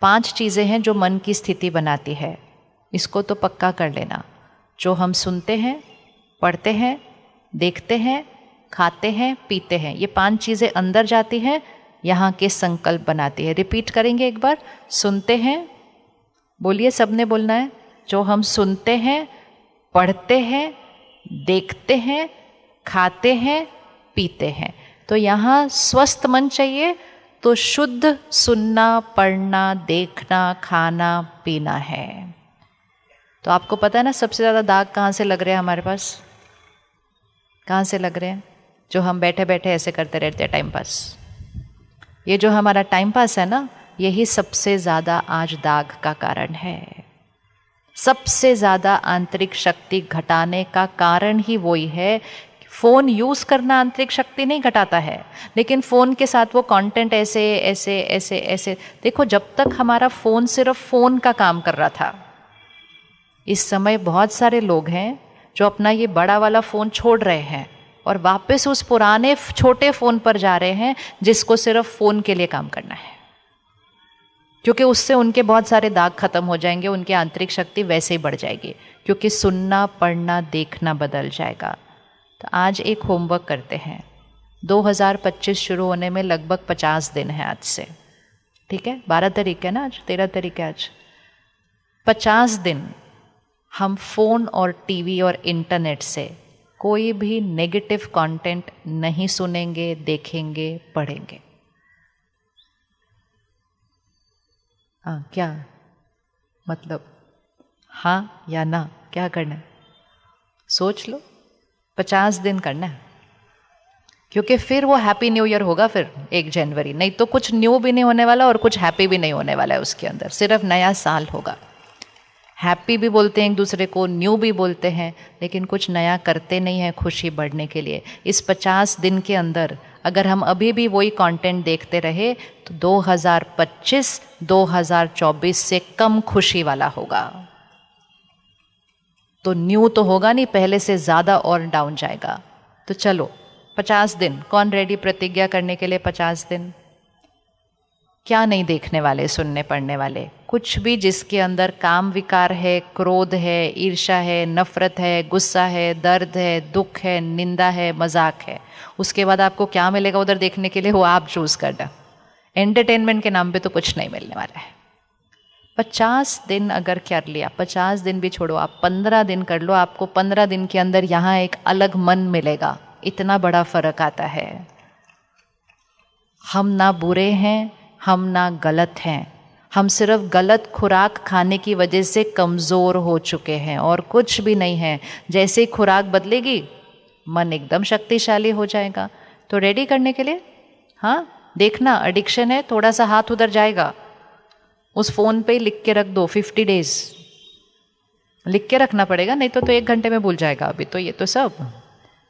5 चीज़ें हैं जो मन की स्थिति बनाती है, इसको तो पक्का कर लेना। जो हम सुनते हैं, पढ़ते हैं, देखते हैं, खाते हैं, पीते हैं, ये 5 चीज़ें अंदर जाती हैं, यहाँ के संकल्प बनाती है। रिपीट करेंगे एक बार। सुनते हैं, बोलिए, सबने बोलना है। जो हम सुनते हैं, पढ़ते हैं, देखते हैं, खाते हैं, पीते हैं। तो यहाँ स्वस्थ मन चाहिए तो शुद्ध सुनना, पढ़ना, देखना, खाना, पीना है। तो आपको पता है ना सबसे ज़्यादा दाग कहाँ से लग रहे हैं हमारे पास? कहाँ से लग रहे हैं? जो हम बैठे बैठे ऐसे करते रहते हैं टाइम पास। ये जो हमारा टाइम पास है ना, यही सबसे ज़्यादा आज दाग का कारण है। सबसे ज़्यादा आंतरिक शक्ति घटाने का कारण ही वही है। फ़ोन यूज़ करना आंतरिक शक्ति नहीं घटाता है, लेकिन फ़ोन के साथ वो कंटेंट ऐसे ऐसे ऐसे ऐसे। देखो, जब तक हमारा फ़ोन सिर्फ फ़ोन का काम कर रहा था, इस समय बहुत सारे लोग हैं जो अपना ये बड़ा वाला फ़ोन छोड़ रहे हैं और वापस उस पुराने छोटे फ़ोन पर जा रहे हैं जिसको सिर्फ फ़ोन के लिए काम करना है, क्योंकि उससे उनके बहुत सारे दाग खत्म हो जाएंगे, उनकी आंतरिक शक्ति वैसे ही बढ़ जाएगी, क्योंकि सुनना, पढ़ना, देखना बदल जाएगा। तो आज एक होमवर्क करते हैं। 2025 शुरू होने में लगभग 50 दिन है आज से, ठीक है? 12 तारीख है ना आज, 13 तारीख है आज। 50 दिन हम फ़ोन और टीवी और इंटरनेट से कोई भी नेगेटिव कंटेंट नहीं सुनेंगे, देखेंगे, पढ़ेंगे। हाँ, क्या मतलब? हाँ या ना? क्या करना है? सोच लो। 50 दिन करना है, क्योंकि फिर वो हैप्पी न्यू ईयर होगा फिर 1 जनवरी। नहीं तो कुछ न्यू भी नहीं होने वाला और कुछ हैप्पी भी नहीं होने वाला है उसके अंदर, सिर्फ नया साल होगा। हैप्पी भी बोलते हैं एक दूसरे को, न्यू भी बोलते हैं, लेकिन कुछ नया करते नहीं हैं खुशी बढ़ने के लिए। इस 50 दिन के अंदर अगर हम अभी भी वही कंटेंट देखते रहे तो 2025 2024 से कम खुशी वाला होगा। तो न्यू तो होगा नहीं, पहले से ज़्यादा और डाउन जाएगा। तो चलो 50 दिन, कौन रेडी प्रतिज्ञा करने के लिए? 50 दिन क्या नहीं देखने वाले, सुनने पढ़ने वाले? कुछ भी जिसके अंदर काम विकार है, क्रोध है, ईर्ष्या है, नफरत है, गुस्सा है, दर्द है, दुख है, निंदा है, मजाक है, उसके बाद आपको क्या मिलेगा उधर देखने के लिए, वो आप चूज करना। एंटरटेनमेंट के नाम पे तो कुछ नहीं मिलने वाला है। 50 दिन अगर कर लिया, 50 दिन भी छोड़ो, आप 15 दिन कर लो, आपको 15 दिन के अंदर यहाँ एक अलग मन मिलेगा। इतना बड़ा फर्क आता है। हम ना बुरे हैं, हम ना गलत हैं, हम सिर्फ गलत खुराक खाने की वजह से कमज़ोर हो चुके हैं और कुछ भी नहीं है। जैसे ही खुराक बदलेगी मन एकदम शक्तिशाली हो जाएगा। तो रेडी करने के लिए, हाँ, देखना एडिक्शन है, थोड़ा सा हाथ उधर जाएगा, उस फ़ोन पे ही लिख के रख दो 50 डेज। लिख के रखना पड़ेगा, नहीं तो 1 घंटे में भूल जाएगा। अभी तो ये तो सब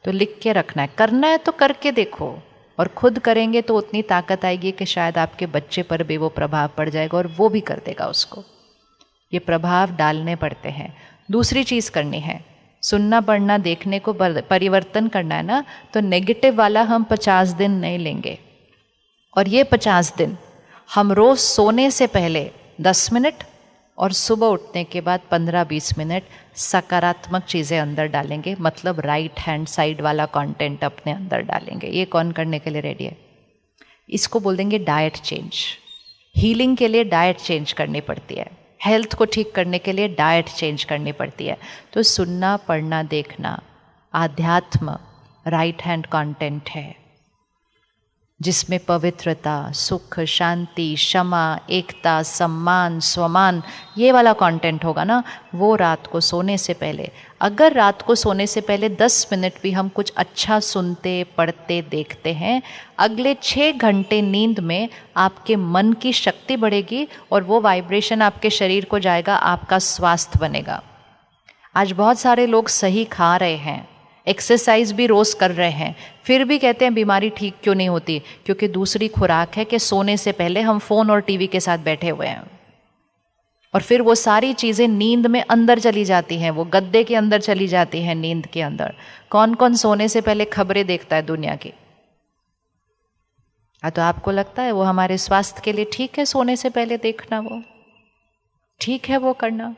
तो लिख के रखना है। करना है तो करके देखो, और खुद करेंगे तो उतनी ताकत आएगी कि शायद आपके बच्चे पर भी वो प्रभाव पड़ जाएगा और वो भी कर देगा उसको। ये प्रभाव डालने पड़ते हैं। दूसरी चीज़ करनी है, सुनना, पढ़ना, देखने को परिवर्तन करना है ना, तो नेगेटिव वाला हम 50 दिन नहीं लेंगे। और ये 50 दिन हम रोज़ सोने से पहले 10 मिनट और सुबह उठने के बाद 15-20 मिनट सकारात्मक चीज़ें अंदर डालेंगे, मतलब राइट हैंड साइड वाला कंटेंट अपने अंदर डालेंगे। ये कौन करने के लिए रेडी है? इसको बोल देंगे डाइट चेंज। हीलिंग के लिए डाइट चेंज करनी पड़ती है, हेल्थ को ठीक करने के लिए डाइट चेंज करनी पड़ती है। तो सुनना, पढ़ना, देखना आध्यात्म राइट हैंड कंटेंट है, जिसमें पवित्रता, सुख, शांति, क्षमा, एकता, सम्मान, स्वमान, ये वाला कंटेंट होगा ना, वो रात को सोने से पहले। अगर रात को सोने से पहले 10 मिनट भी हम कुछ अच्छा सुनते, पढ़ते, देखते हैं, अगले 6 घंटे नींद में आपके मन की शक्ति बढ़ेगी और वो वाइब्रेशन आपके शरीर को जाएगा, आपका स्वास्थ्य बनेगा। आज बहुत सारे लोग सही खा रहे हैं, एक्सरसाइज भी रोज़ कर रहे हैं, फिर भी कहते हैं बीमारी ठीक क्यों नहीं होती? क्योंकि दूसरी खुराक है कि सोने से पहले हम फ़ोन और टीवी के साथ बैठे हुए हैं, और फिर वो सारी चीज़ें नींद में अंदर चली जाती हैं, वो गद्दे के अंदर चली जाती हैं, नींद के अंदर। कौन कौन सोने से पहले खबरें देखता है दुनिया की? तो आपको लगता है वो हमारे स्वास्थ्य के लिए ठीक है सोने से पहले देखना, वो ठीक है वो करना?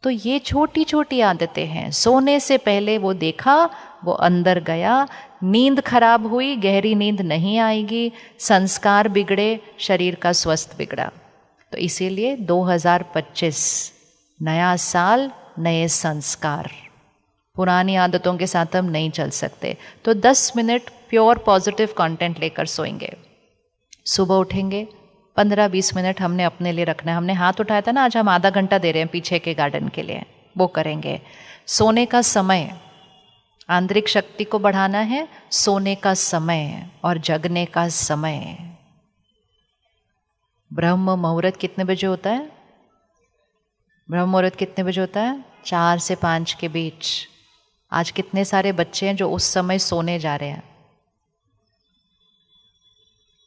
तो ये छोटी छोटी आदतें हैं। सोने से पहले वो देखा, वो अंदर गया, नींद खराब हुई, गहरी नींद नहीं आएगी, संस्कार बिगड़े, शरीर का स्वस्थ बिगड़ा। तो इसीलिए 2025 नया साल, नए संस्कार। पुरानी आदतों के साथ हम नहीं चल सकते। तो 10 मिनट प्योर पॉजिटिव कंटेंट लेकर सोएंगे। सुबह उठेंगे, 15-20 मिनट हमने अपने लिए रखना है। हमने हाथ उठाया था ना, आज हम आधा घंटा दे रहे हैं पीछे के गार्डन के लिए, वो करेंगे। सोने का समय, आंतरिक शक्ति को बढ़ाना है, सोने का समय और जगने का समय। ब्रह्म मुहूर्त कितने बजे होता है? ब्रह्म मुहूर्त कितने बजे होता है? 4 से 5 के बीच। आज कितने सारे बच्चे हैं जो उस समय सोने जा रहे हैं।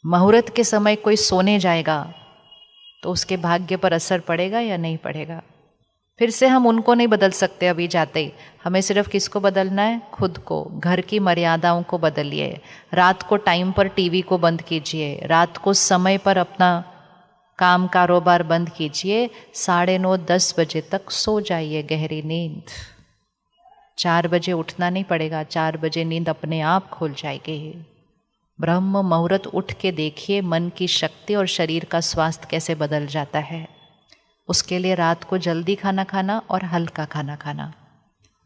मुहूर्त के समय कोई सोने जाएगा तो उसके भाग्य पर असर पड़ेगा या नहीं पड़ेगा? फिर से हम उनको नहीं बदल सकते अभी जाते ही। हमें सिर्फ किसको बदलना है? खुद को। घर की मर्यादाओं को बदलिए। रात को टाइम पर टीवी को बंद कीजिए। रात को समय पर अपना काम कारोबार बंद कीजिए। 9:30-10 बजे तक सो जाइए गहरी नींद। 4 बजे उठना नहीं पड़ेगा, 4 बजे नींद अपने आप खुल जाएगी। ब्रह्म मुहूर्त उठ के देखिए मन की शक्ति और शरीर का स्वास्थ्य कैसे बदल जाता है। उसके लिए रात को जल्दी खाना खाना और हल्का खाना खाना।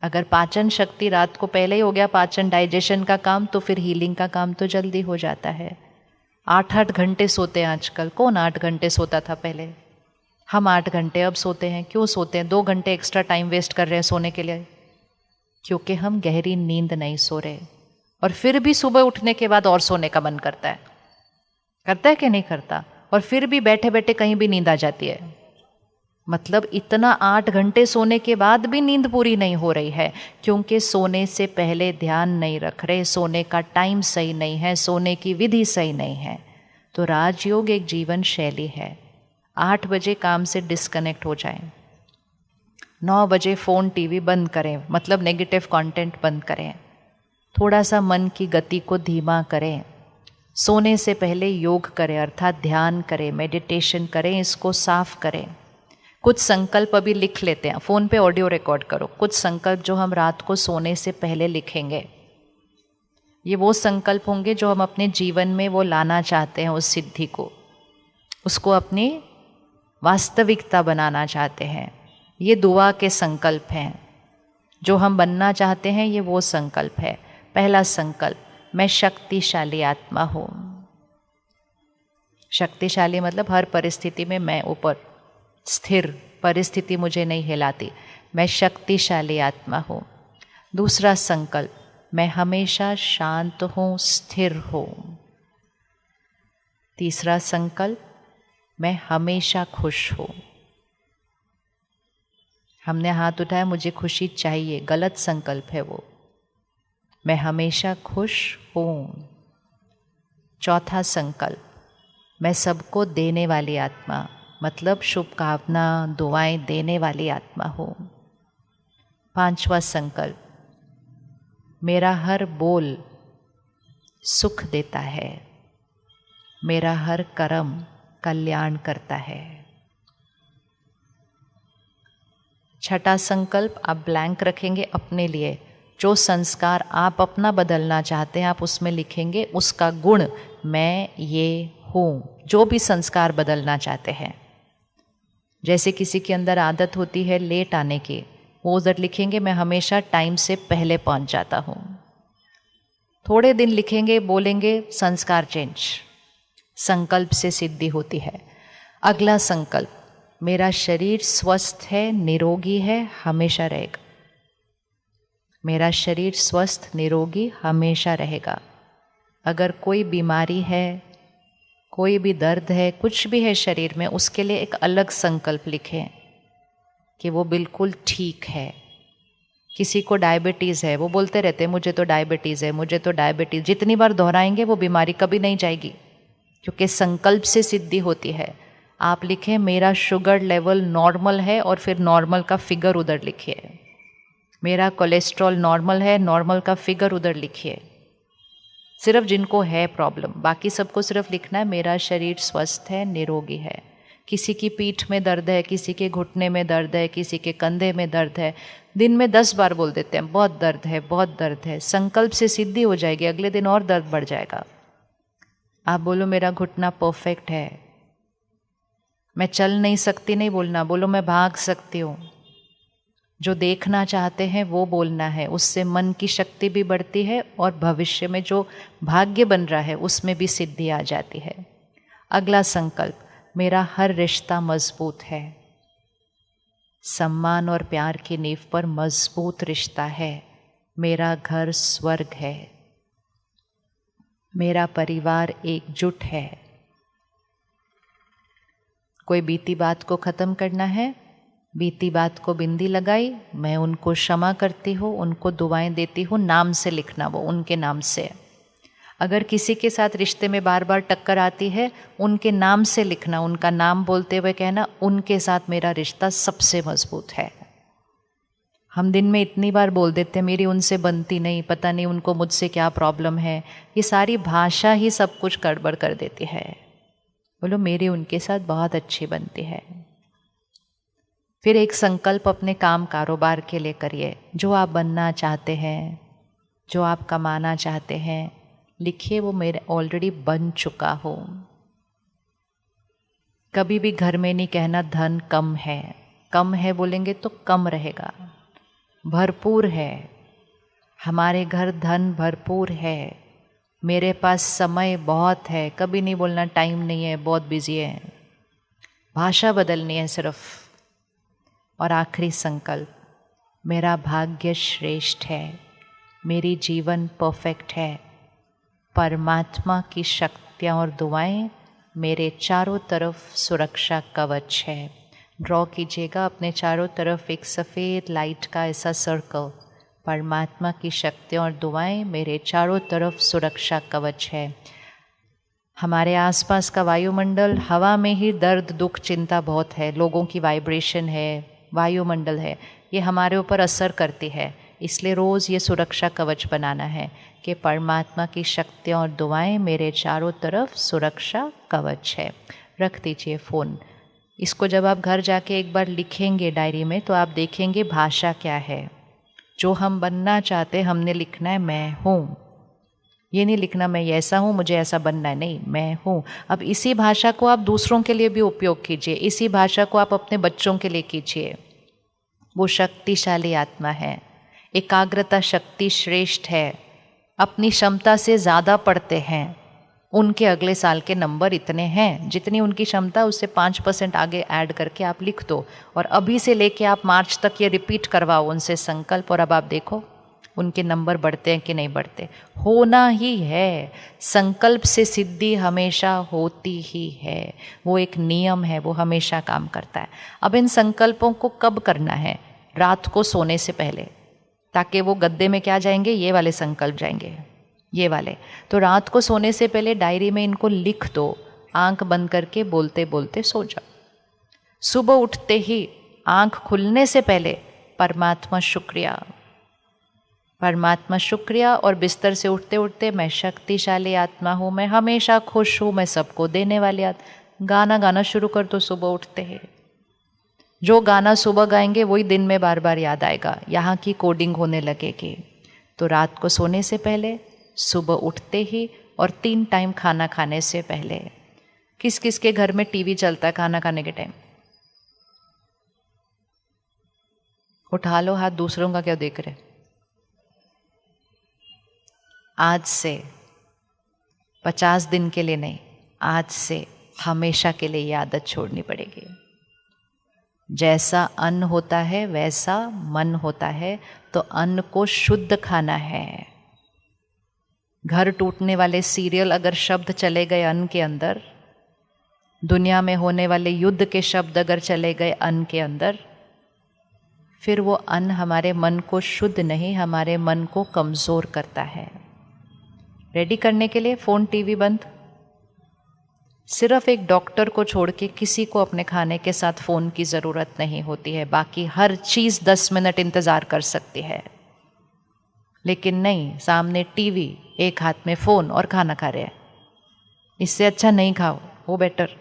अगर पाचन शक्ति रात को पहले ही हो गया, पाचन डाइजेशन का काम, तो फिर हीलिंग का काम तो जल्दी हो जाता है। 8-8 घंटे सोते हैं आजकल। कौन 8 घंटे सोता था पहले? हम 8 घंटे अब सोते हैं। क्यों सोते हैं? 2 घंटे एक्स्ट्रा टाइम वेस्ट कर रहे हैं सोने के लिए, क्योंकि हम गहरी नींद नहीं सो रहे। और फिर भी सुबह उठने के बाद और सोने का मन करता है कि नहीं करता? और फिर भी बैठे बैठे कहीं भी नींद आ जाती है। मतलब इतना 8 घंटे सोने के बाद भी नींद पूरी नहीं हो रही है, क्योंकि सोने से पहले ध्यान नहीं रख रहे, सोने का टाइम सही नहीं है, सोने की विधि सही नहीं है। तो राजयोग एक जीवन शैली है। 8 बजे काम से डिस्कनेक्ट हो जाएं, 9 बजे फ़ोन टीवी बंद करें, मतलब नेगेटिव कंटेंट बंद करें, थोड़ा सा मन की गति को धीमा करें, सोने से पहले योग करें अर्थात ध्यान करें, मेडिटेशन करें, इसको साफ करें। कुछ संकल्प अभी लिख लेते हैं, फ़ोन पे ऑडियो रिकॉर्ड करो। कुछ संकल्प जो हम रात को सोने से पहले लिखेंगे, ये वो संकल्प होंगे जो हम अपने जीवन में वो लाना चाहते हैं, उस सिद्धि को, उसको अपनी वास्तविकता बनाना चाहते हैं। ये दुआ के संकल्प हैं। जो हम बनना चाहते हैं ये वो संकल्प है। पहला संकल्प, मैं शक्तिशाली आत्मा हूँ। शक्तिशाली मतलब हर परिस्थिति में मैं ऊपर स्थिर, परिस्थिति मुझे नहीं हिलाती, मैं शक्तिशाली आत्मा हूँ। दूसरा संकल्प, मैं हमेशा शांत हूँ, स्थिर हूँ। तीसरा संकल्प, मैं हमेशा खुश हूँ। हमने हाथ उठाया, मुझे खुशी चाहिए, गलत संकल्प है वो। मैं हमेशा खुश हूँ। चौथा संकल्प, मैं सबको देने वाली आत्मा, मतलब शुभकामना दुआएं देने वाली आत्मा हूँ। पांचवा संकल्प, मेरा हर बोल सुख देता है, मेरा हर कर्म कल्याण करता है। छठा संकल्प आप ब्लैंक रखेंगे अपने लिए। जो संस्कार आप अपना बदलना चाहते हैं आप उसमें लिखेंगे उसका गुण मैं ये हूँ। जो भी संस्कार बदलना चाहते हैं, जैसे किसी के अंदर आदत होती है लेट आने की, वो उधर लिखेंगे मैं हमेशा टाइम से पहले पहुँच जाता हूँ। थोड़े दिन लिखेंगे, बोलेंगे, संस्कार चेंज। संकल्प से सिद्धि होती है। अगला संकल्प, मेरा शरीर स्वस्थ है, निरोगी है, हमेशा रहेगा। मेरा शरीर स्वस्थ निरोगी हमेशा रहेगा। अगर कोई बीमारी है, कोई भी दर्द है, कुछ भी है शरीर में, उसके लिए एक अलग संकल्प लिखें कि वो बिल्कुल ठीक है। किसी को डायबिटीज़ है, वो बोलते रहते हैं मुझे तो डायबिटीज़ है, मुझे तो डायबिटीज़। जितनी बार दोहराएंगे वो बीमारी कभी नहीं जाएगी, क्योंकि संकल्प से सिद्धि होती है। आप लिखें मेरा शुगर लेवल नॉर्मल है और फिर नॉर्मल का फिगर उधर लिखिए। मेरा कोलेस्ट्रॉल नॉर्मल है, नॉर्मल का फिगर उधर लिखिए। सिर्फ जिनको है प्रॉब्लम, बाकी सबको सिर्फ लिखना है मेरा शरीर स्वस्थ है, निरोगी है। किसी की पीठ में दर्द है, किसी के घुटने में दर्द है, किसी के कंधे में दर्द है, दिन में 10 बार बोल देते हैं बहुत दर्द है, बहुत दर्द है। संकल्प से सिद्धि हो जाएगी, अगले दिन और दर्द बढ़ जाएगा। आप बोलो मेरा घुटना परफेक्ट है, मैं चल नहीं सकती नहीं बोलना, बोलो मैं भाग सकती हूँ। जो देखना चाहते हैं वो बोलना है, उससे मन की शक्ति भी बढ़ती है और भविष्य में जो भाग्य बन रहा है उसमें भी सिद्धि आ जाती है। अगला संकल्प, मेरा हर रिश्ता मजबूत है, सम्मान और प्यार की नींव पर मजबूत रिश्ता है। मेरा घर स्वर्ग है, मेरा परिवार एकजुट है। कोई बीती बात को ख़त्म करना है, बीती बात को बिंदी लगाई, मैं उनको क्षमा करती हूँ, उनको दुआएं देती हूँ, नाम से लिखना, वो उनके नाम से। अगर किसी के साथ रिश्ते में बार बार टक्कर आती है, उनके नाम से लिखना, उनका नाम बोलते हुए कहना उनके साथ मेरा रिश्ता सबसे मजबूत है। हम दिन में इतनी बार बोल देते हैं मेरी उनसे बनती नहीं, पता नहीं उनको मुझसे क्या प्रॉब्लम है। ये सारी भाषा ही सब कुछ गड़बड़ कर देती है। बोलो मेरी उनके साथ बहुत अच्छी बनती है। फिर एक संकल्प अपने काम कारोबार के लिए करिए। जो आप बनना चाहते हैं, जो आप कमाना चाहते हैं, लिखिए वो मेरे ऑलरेडी बन चुका हो। कभी भी घर में नहीं कहना धन कम है। कम है बोलेंगे तो कम रहेगा, भरपूर है। हमारे घर धन भरपूर है, मेरे पास समय बहुत है। कभी नहीं बोलना टाइम नहीं है, बहुत बिजी है। भाषा बदलनी है सिर्फ। और आखिरी संकल्प, मेरा भाग्य श्रेष्ठ है, मेरी जीवन परफेक्ट है। परमात्मा की शक्तियाँ और दुआएं मेरे चारों तरफ सुरक्षा कवच है। ड्रॉ कीजिएगा अपने चारों तरफ एक सफ़ेद लाइट का ऐसा सर्कल। परमात्मा की शक्तियाँ और दुआएं मेरे चारों तरफ सुरक्षा कवच है। हमारे आसपास का वायुमंडल, हवा में ही दर्द दुख चिंता बहुत है, लोगों की वाइब्रेशन है, वायुमंडल है, ये हमारे ऊपर असर करती है। इसलिए रोज़ ये सुरक्षा कवच बनाना है कि परमात्मा की शक्तियाँ और दुआएं मेरे चारों तरफ सुरक्षा कवच है। रख दीजिए फ़ोन। इसको जब आप घर जाके एक बार लिखेंगे डायरी में, तो आप देखेंगे भाषा क्या है। जो हम बनना चाहते हमने लिखना है मैं हूँ। ये नहीं लिखना मैं ऐसा हूँ मुझे ऐसा बनना है, नहीं, मैं हूँ। अब इसी भाषा को आप दूसरों के लिए भी उपयोग कीजिए, इसी भाषा को आप अपने बच्चों के लिए कीजिए। वो शक्तिशाली आत्मा है, एकाग्रता शक्ति श्रेष्ठ है, अपनी क्षमता से ज़्यादा पढ़ते हैं, उनके अगले साल के नंबर इतने हैं, जितनी उनकी क्षमता उससे 5% आगे ऐड करके आप लिख दो। और अभी से लेके आप मार्च तक ये रिपीट करवाओ उनसे संकल्प, और अब आप देखो उनके नंबर बढ़ते हैं कि नहीं बढ़ते। होना ही है, संकल्प से सिद्धि हमेशा होती ही है, वो एक नियम है, वो हमेशा काम करता है। अब इन संकल्पों को कब करना है? रात को सोने से पहले, ताकि वो गद्दे में क्या जाएंगे, ये वाले संकल्प जाएंगे, ये वाले। तो रात को सोने से पहले डायरी में इनको लिख दो, आंख बंद करके बोलते बोलते सो जाओ। सुबह उठते ही आंख खुलने से पहले परमात्मा शुक्रिया, परमात्मा शुक्रिया, और बिस्तर से उठते उठते मैं शक्तिशाली आत्मा हूँ, मैं हमेशा खुश हूँ, मैं सबको देने वाली आत्मा। गाना गाना शुरू कर दो सुबह उठते ही। जो गाना सुबह गाएंगे वही दिन में बार बार याद आएगा, यहाँ की कोडिंग होने लगेगी। तो रात को सोने से पहले, सुबह उठते ही, और 3 टाइम खाना खाने से पहले। किस किस के घर में टीवी चलता है खाना खाने के टाइम? उठा लो हाथ, दूसरों का क्या देख रहे। आज से 50 दिन के लिए नहीं, आज से हमेशा के लिए ये आदत छोड़नी पड़ेगी। जैसा अन्न होता है वैसा मन होता है, तो अन्न को शुद्ध खाना है। घर टूटने वाले सीरियल अगर शब्द चले गए अन्न के अंदर, दुनिया में होने वाले युद्ध के शब्द अगर चले गए अन्न के अंदर, फिर वो अन्न हमारे मन को शुद्ध नहीं, हमारे मन को कमज़ोर करता है। रेडी करने के लिए फ़ोन टीवी बंद। सिर्फ एक डॉक्टर को छोड़ के किसी को अपने खाने के साथ फ़ोन की ज़रूरत नहीं होती है, बाकी हर चीज़ 10 मिनट इंतज़ार कर सकती है। लेकिन नहीं, सामने टीवी, एक हाथ में फ़ोन और खाना खा रहे हैं। इससे अच्छा नहीं खाओ, वो बेटर।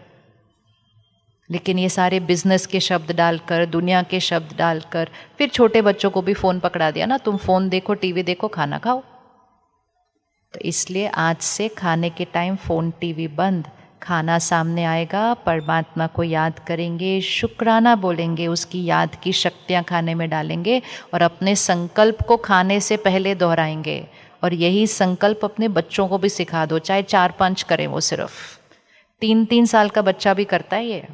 लेकिन ये सारे बिजनेस के शब्द डालकर, दुनिया के शब्द डालकर, फिर छोटे बच्चों को भी फ़ोन पकड़ा दिया ना, तुम फ़ोन देखो, टीवी देखो, खाना खाओ। तो इसलिए आज से खाने के टाइम फ़ोन टीवी बंद, खाना सामने आएगा, परमात्मा को याद करेंगे, शुक्राना बोलेंगे, उसकी याद की शक्तियाँ खाने में डालेंगे और अपने संकल्प को खाने से पहले दोहराएंगे। और यही संकल्प अपने बच्चों को भी सिखा दो, चाहे 4-5 करें वो, सिर्फ 3-3 साल का बच्चा भी करता है ये,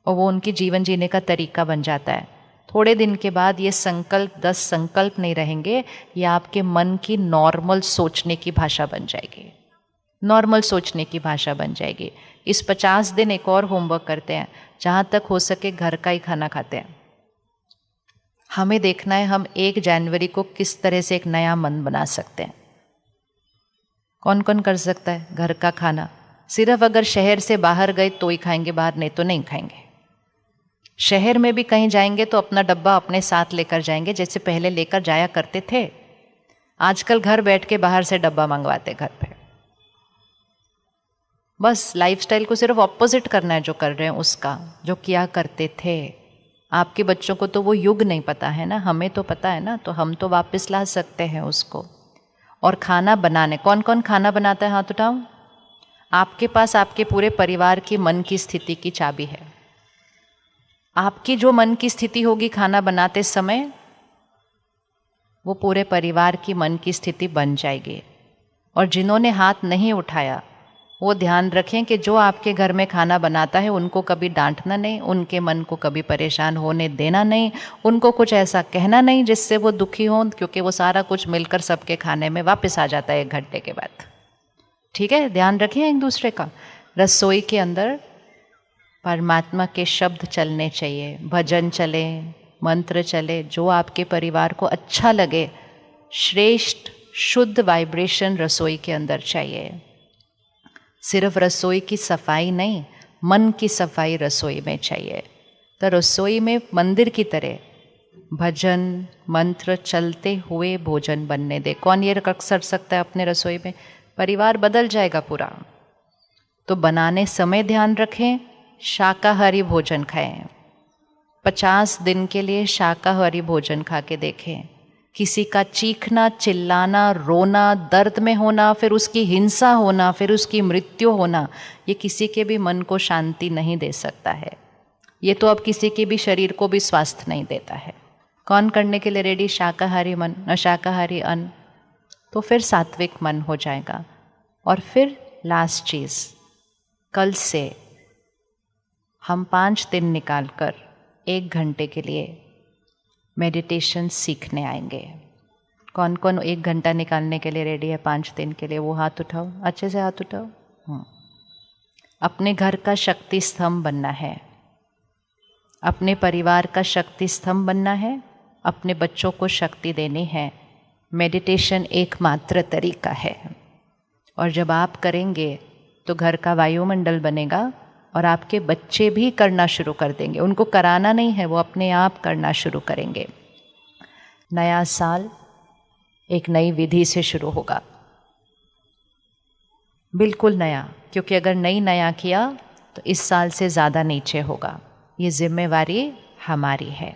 और वो उनकी जीवन जीने का तरीका बन जाता है। थोड़े दिन के बाद ये संकल्प 10 संकल्प नहीं रहेंगे, ये आपके मन की नॉर्मल सोचने की भाषा बन जाएगी, नॉर्मल सोचने की भाषा बन जाएगी। इस 50 दिन एक और होमवर्क करते हैं, जहाँ तक हो सके घर का ही खाना खाते हैं। हमें देखना है हम 1 जनवरी को किस तरह से एक नया मन बना सकते हैं। कौन कौन कर सकता है घर का खाना? सिर्फ अगर शहर से बाहर गए तो ही खाएंगे, बाहर नहीं तो नहीं खाएंगे। शहर में भी कहीं जाएंगे तो अपना डब्बा अपने साथ लेकर जाएंगे, जैसे पहले लेकर जाया करते थे। आजकल घर बैठ के बाहर से डब्बा मंगवाते घर पे। बस लाइफस्टाइल को सिर्फ ऑपोजिट करना है जो कर रहे हैं उसका, जो किया करते थे। आपके बच्चों को तो वो युग नहीं पता है ना, हमें तो पता है ना, तो हम तो वापस ला सकते हैं उसको। और खाना बनाने, कौन कौन खाना बनाता है हाथ उठाओ। आपके पास आपके पूरे परिवार की मन की स्थिति की चाबी है। आपकी जो मन की स्थिति होगी खाना बनाते समय, वो पूरे परिवार की मन की स्थिति बन जाएगी। और जिन्होंने हाथ नहीं उठाया वो ध्यान रखें कि जो आपके घर में खाना बनाता है उनको कभी डांटना नहीं, उनके मन को कभी परेशान होने देना नहीं, उनको कुछ ऐसा कहना नहीं जिससे वो दुखी हों, क्योंकि वो सारा कुछ मिलकर सबके खाने में वापस आ जाता है 1 घंटे के बाद। ठीक है, ध्यान रखें एक दूसरे का। रसोई के अंदर परमात्मा के शब्द चलने चाहिए, भजन चले, मंत्र चले, जो आपके परिवार को अच्छा लगे। श्रेष्ठ शुद्ध वाइब्रेशन रसोई के अंदर चाहिए। सिर्फ रसोई की सफाई नहीं, मन की सफाई रसोई में चाहिए। तो रसोई में मंदिर की तरह भजन मंत्र चलते हुए भोजन बनने दे। कौन ये रख सकता है अपने रसोई में? परिवार बदल जाएगा पूरा। तो बनाने समय ध्यान रखें, शाकाहारी भोजन खाएं। 50 दिन के लिए शाकाहारी भोजन खा के देखें। किसी का चीखना, चिल्लाना, रोना, दर्द में होना, फिर उसकी हिंसा होना, फिर उसकी मृत्यु होना, ये किसी के भी मन को शांति नहीं दे सकता है। ये तो अब किसी के भी शरीर को भी स्वास्थ्य नहीं देता है। कौन करने के लिए रेडी? शाकाहारी मन, शाकाहारी अन्न। तो फिर सात्विक मन हो जाएगा। और फिर लास्ट चीज़, कल से हम 5 दिन निकाल कर 1 घंटे के लिए मेडिटेशन सीखने आएंगे। कौन कौन 1 घंटा निकालने के लिए रेडी है 5 दिन के लिए? वो हाथ उठाओ, अच्छे से हाथ उठाओ। अपने घर का शक्ति स्तंभ बनना है, अपने परिवार का शक्ति स्तंभ बनना है, अपने बच्चों को शक्ति देनी है। मेडिटेशन एकमात्र तरीका है। और जब आप करेंगे तो घर का वायुमंडल बनेगा और आपके बच्चे भी करना शुरू कर देंगे। उनको कराना नहीं है, वो अपने आप करना शुरू करेंगे। नया साल एक नई विधि से शुरू होगा, बिल्कुल नया, क्योंकि अगर नया किया तो इस साल से ज़्यादा नीचे होगा। ये जिम्मेवारी हमारी है।